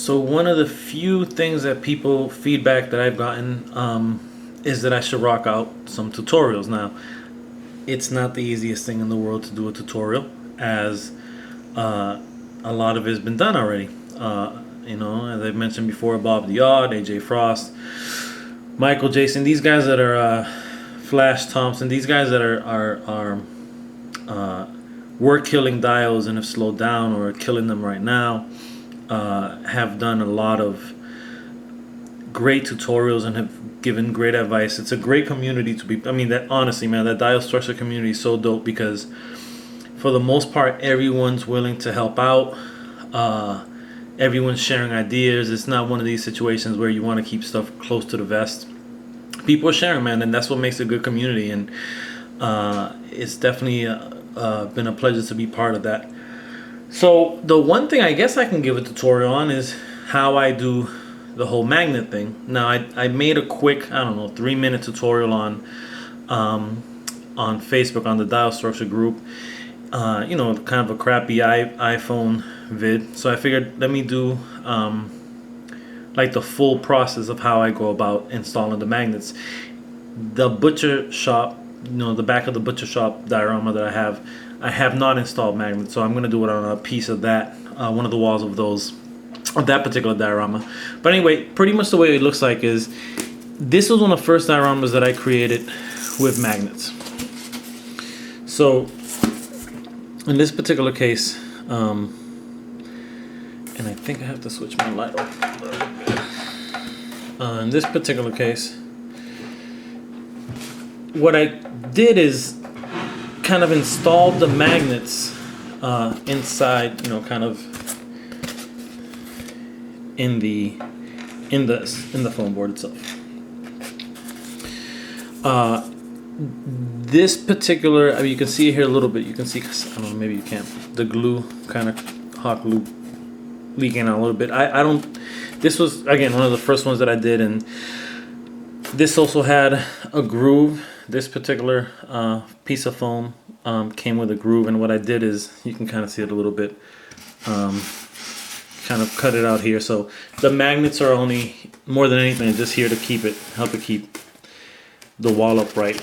So one of the few things that people feedback that I've gotten is that I should rock out some tutorials. Now, it's not the easiest thing in the world to do a tutorial, as a lot of it has been done already. As I've mentioned before, Bob the Odd, AJ Frost, Michael Jason, these guys that are Flash Thompson, these guys that were killing dials and have slowed down or are killing them right now. Have done a lot of great tutorials and have given great advice. It's a great community to be. I mean, that honestly, man, that dial structure community is so dope because for the most part, everyone's willing to help out. Everyone's sharing ideas. It's not one of these situations where you want to keep stuff close to the vest. People are sharing, man, and that's what makes a good community. And it's definitely been a pleasure to be part of that. So the one thing I guess I can give a tutorial on is how I do the whole magnet thing. Now I made a quick, 3-minute tutorial on Facebook on the dial structure group. Kind of a crappy iPhone vid. So I figured let me do like the full process of how I go about installing the magnets. The butcher shop, the back of the butcher shop diorama that I have not installed magnets, so I'm going to do it on a piece of that, one of the walls of that particular diorama. But anyway, pretty much the way it looks like is, this was one of the first dioramas that I created with magnets. So in this particular case, and I think I have to switch my light off a little bit. In this particular case, what I did is kind of installed the magnets inside, kind of in the foam board itself. This particular, you can see here a little bit. You can see, I don't know, maybe you can't. The glue, kind of hot glue, leaking out a little bit. I don't. This was again one of the first ones that I did, and this also had a groove. This particular piece of foam came with a groove, and what I did is, you can kind of see it a little bit, kind of cut it out here. So the magnets are only, more than anything, just here to help it keep the wall upright.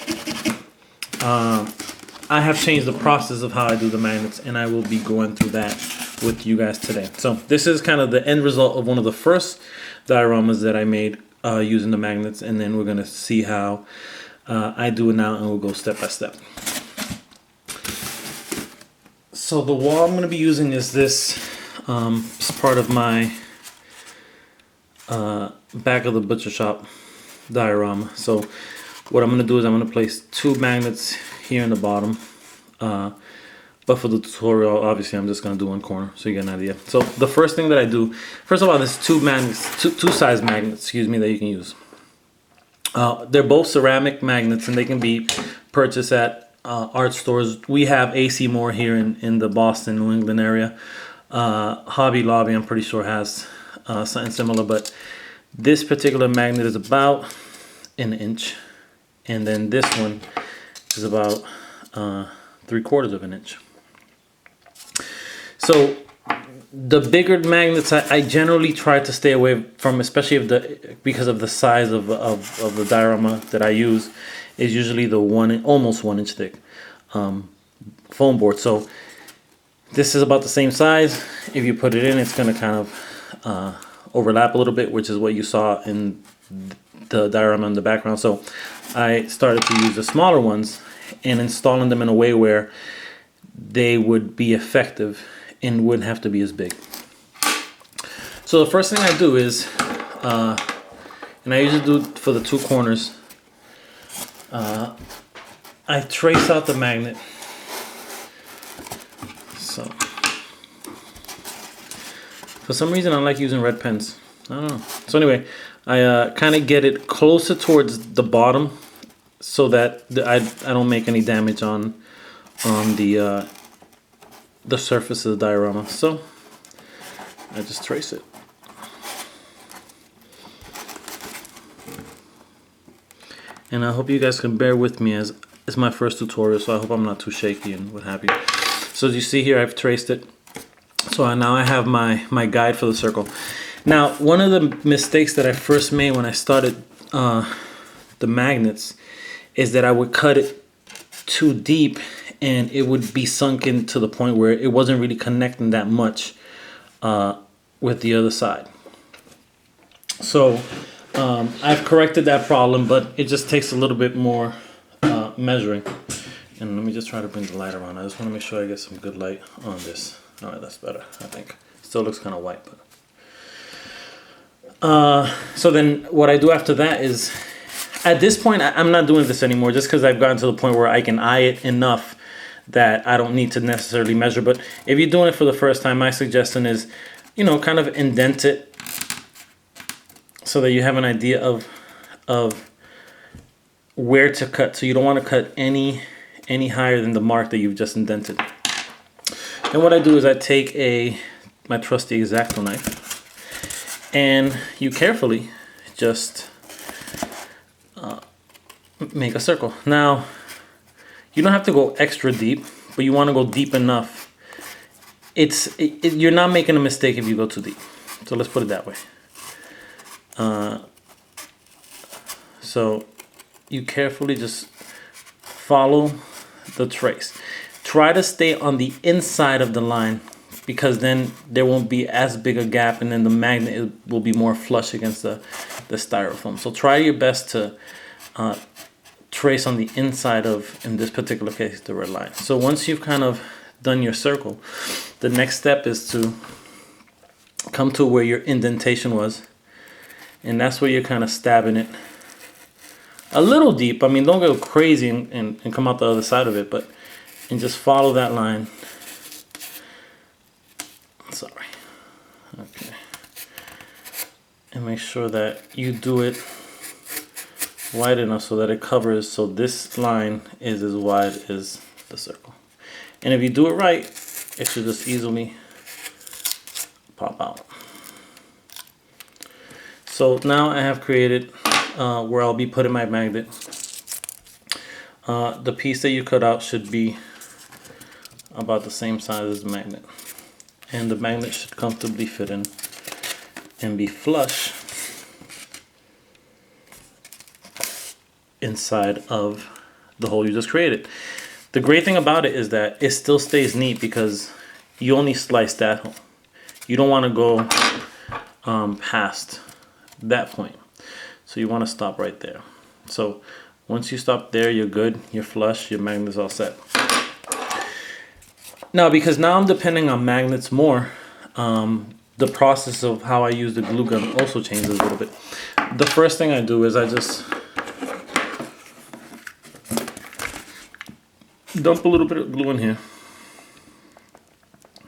I have changed the process of how I do the magnets, and I will be going through that with you guys today. So this is kind of the end result of one of the first dioramas that I made using the magnets, and then we're going to see how I do it now, and we'll go step by step. So the wall I'm going to be using is this. It's part of my back of the butcher shop diorama. So what I'm going to do is I'm going to place 2 magnets here in the bottom. But for the tutorial, obviously, I'm just going to do one corner so you get an idea. So the first thing that I do, first of all, there's 2 magnets, two size magnets, that you can use. They're both ceramic magnets, and they can be purchased at art stores. We have AC Moore here in the Boston, New England area. Hobby Lobby, I'm pretty sure, has something similar, but this particular magnet is about 1 inch, and then this one is about 3/4 of an inch. So the bigger magnets I generally try to stay away from, especially because of the size of the diorama that I use, is usually the almost 1 inch thick foam board. So this is about the same size. If you put it in, it's going to kind of overlap a little bit, which is what you saw in the diorama in the background. So I started to use the smaller ones and installing them in a way where they would be effective and wouldn't have to be as big. So the first thing I do is, and I usually do it for the 2 corners, I trace out the magnet. So for some reason I like using red pens. I don't know. So anyway, I kind of get it closer towards the bottom so that I don't make any damage on the surface of the diorama. So I just trace it. And I hope you guys can bear with me, as it's my first tutorial, so I hope I'm not too shaky and what have you. So as you see here, I've traced it. So now I have my guide for the circle. Now, one of the mistakes that I first made when I started the magnets is that I would cut it too deep and it would be sunken to the point where it wasn't really connecting that much with the other side. So I've corrected that problem, but it just takes a little bit more measuring. And let me just try to bring the light around. I just want to make sure I get some good light on this. All right, that's better, I think. Still looks kind of white, but. So then what I do after that is, at this point, I'm not doing this anymore just because I've gotten to the point where I can eye it enough that I don't need to necessarily measure. But if you're doing it for the first time, my suggestion is, you know, kind of indent it so that you have an idea of where to cut. So you don't want to cut any higher than the mark that you've just indented. And what I do is I take my trusty X-Acto knife, and you carefully just make a circle. Now, you don't have to go extra deep, but you want to go deep enough. You're not making a mistake if you go too deep. So let's put it that way. So you carefully just follow the trace. Try to stay on the inside of the line, because then there won't be as big a gap, and then the magnet will be more flush against the styrofoam. So try your best to trace on the inside of, in this particular case, the red line. So once you've kind of done your circle, the next step is to come to where your indentation was, and that's where you're kind of stabbing it a little deep. I mean, don't go crazy and come out the other side of it, but and just follow that line. Sorry. Okay. And make sure that you do it wide enough so that it covers, so this line is as wide as the circle. And if you do it right, it should just easily pop out. So now I have created where I'll be putting my magnet. The piece that you cut out should be about the same size as the magnet, and the magnet should comfortably fit in and be flush inside of the hole you just created. The great thing about it is that it still stays neat because you only slice that hole. You don't want to go past that point, so you want to stop right there. So once you stop there, you're good, you're flush, your magnet's all set. Now, because now I'm depending on magnets more, the process of how I use the glue gun also changes a little bit. The first thing I do is I just dump a little bit of glue in here.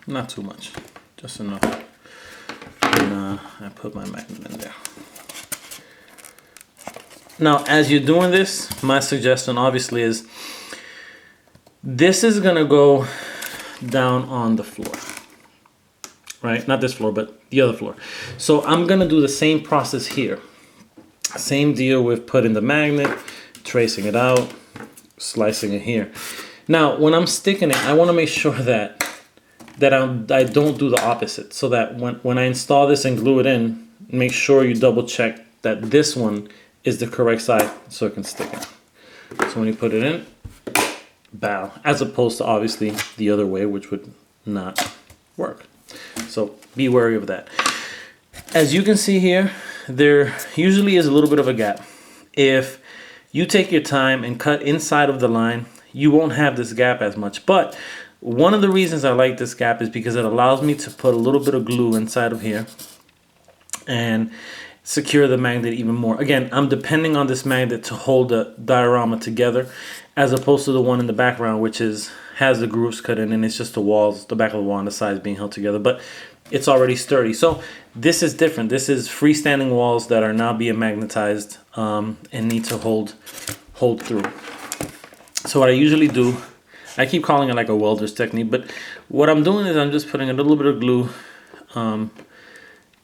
Not too much, just enough. And I put my magnet in there. Now, as you're doing this, my suggestion obviously is this is gonna go down on the floor, right? Not this floor, but the other floor. So I'm gonna do the same process here. Same deal with putting the magnet, tracing it out, slicing it here. Now, when I'm sticking it, I wanna make sure that I don't do the opposite, so that when I install this and glue it in, make sure you double check that this one is the correct side so it can stick in. So when you put it in, bow, as opposed to obviously the other way, which would not work. So be wary of that. As you can see here, there usually is a little bit of a gap. If you take your time and cut inside of the line, you won't have this gap as much. But one of the reasons I like this gap is because it allows me to put a little bit of glue inside of here and secure the magnet even more. Again, I'm depending on this magnet to hold the diorama together, as opposed to the one in the background, which has the grooves cut in and it's just the walls, the back of the wall and the sides being held together, but it's already sturdy. So this is different. This is freestanding walls that are now being magnetized and need to hold through. So what I usually do, I keep calling it like a welder's technique, but what I'm doing is I'm just putting a little bit of glue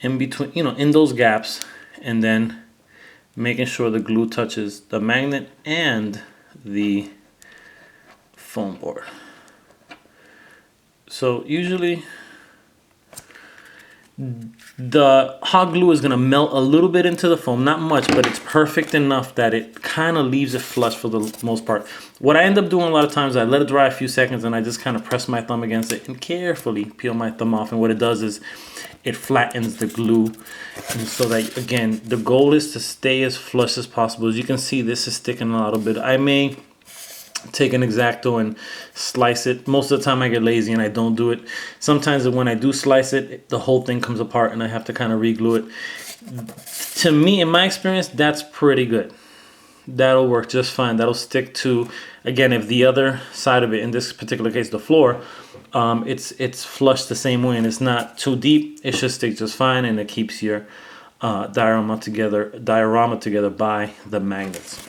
in between, in those gaps, and then making sure the glue touches the magnet and the foam board. So usually The hot glue is gonna melt a little bit into the foam, not much, but it's perfect enough that it kind of leaves it flush for the most part. What I end up doing a lot of times, I let it dry a few seconds and I just kind of press my thumb against it and carefully peel my thumb off. And what it does is it flattens the glue. And so that, again, the goal is to stay as flush as possible. As you can see, this is sticking a little bit. I may take an X-Acto and slice it. Most of the time I get lazy and I don't do it. Sometimes when I do slice it, the whole thing comes apart and I have to kind of re-glue it. To me, in my experience, that's pretty good. That'll work just fine. That'll stick to, again, if the other side of it, in this particular case, the floor, it's flushed the same way and it's not too deep. It should stick just fine and it keeps your diorama together by the magnets.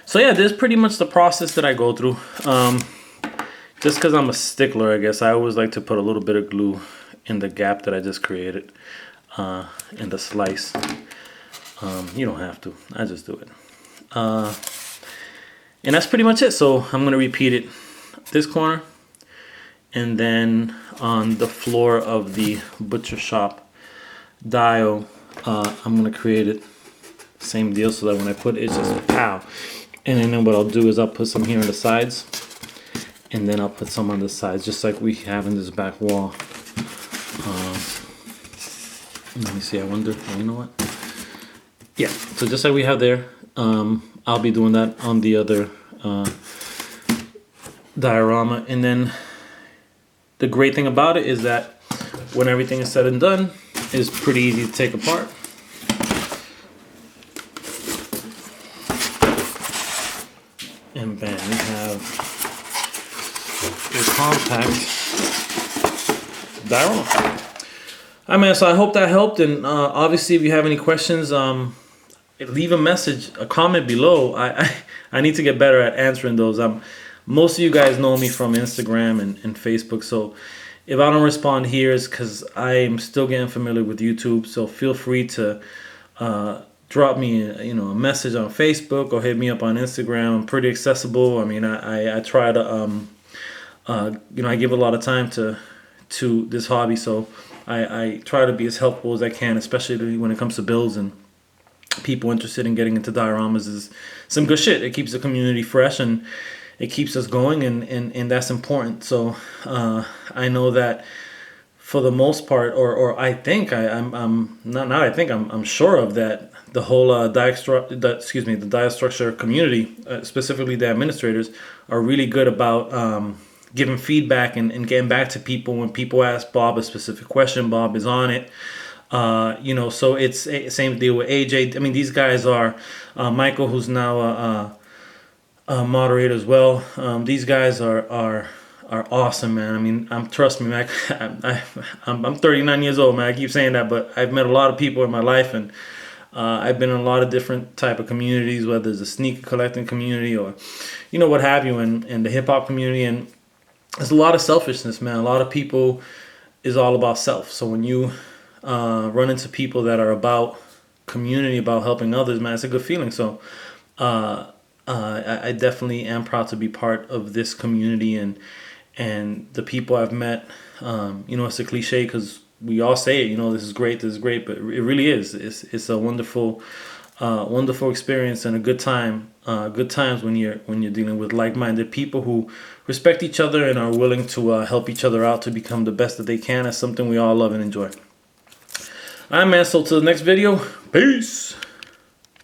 So yeah, this is pretty much the process that I go through. Just because I'm a stickler, I guess, I always like to put a little bit of glue in the gap that I just created in the slice. You don't have to, I just do it. And that's pretty much it. So I'm gonna repeat it this corner, and then on the floor of the butcher shop dial, I'm gonna create it same deal, so that when I put it, it's just pow. And then what I'll do is I'll put some here on the sides, and then I'll put some on the sides, just like we have in this back wall. Let me see, I wonder, oh, you know what? Yeah, so just like we have there, I'll be doing that on the other diorama. And then the great thing about it is that when everything is said and done, it's pretty easy to take apart. And bam, we have a compact diorama. All right, man, so I hope that helped. And obviously, if you have any questions, leave a comment below. I need to get better at answering those. Most of you guys know me from Instagram and Facebook, so if I don't respond here, it's because I'm still getting familiar with YouTube. So feel free to drop me a message on Facebook or hit me up on Instagram. I'm pretty accessible. I mean, I try to I give a lot of time to this hobby, so I try to be as helpful as I can, especially when it comes to builds and people interested in getting into dioramas. Is some good shit. It keeps the community fresh and it keeps us going, and that's important. So I know that for the most part, or I think I'm sure of that. The whole the Diostructure community, specifically the administrators, are really good about giving feedback and getting back to people when people ask Bob a specific question. Bob is on it. So it's same deal with AJ. I mean, these guys are Michael, who's now a moderator as well. These guys are awesome, man. I mean, trust me, man. I'm 39 years old, man. I keep saying that, but I've met a lot of people in my life, and I've been in a lot of different type of communities, whether it's a sneaker collecting community or, what have you, and the hip hop community. And there's a lot of selfishness, man. A lot of people is all about self. So when you run into people that are about community, about helping others, man, it's a good feeling. So I definitely am proud to be part of this community and the people I've met. It's a cliche because we all say it, this is great, but it really is. It's a wonderful experience and a good time. Good times when you're dealing with like-minded people who respect each other and are willing to help each other out to become the best that they can. That's something we all love and enjoy. All right, man. So to the next video. Peace.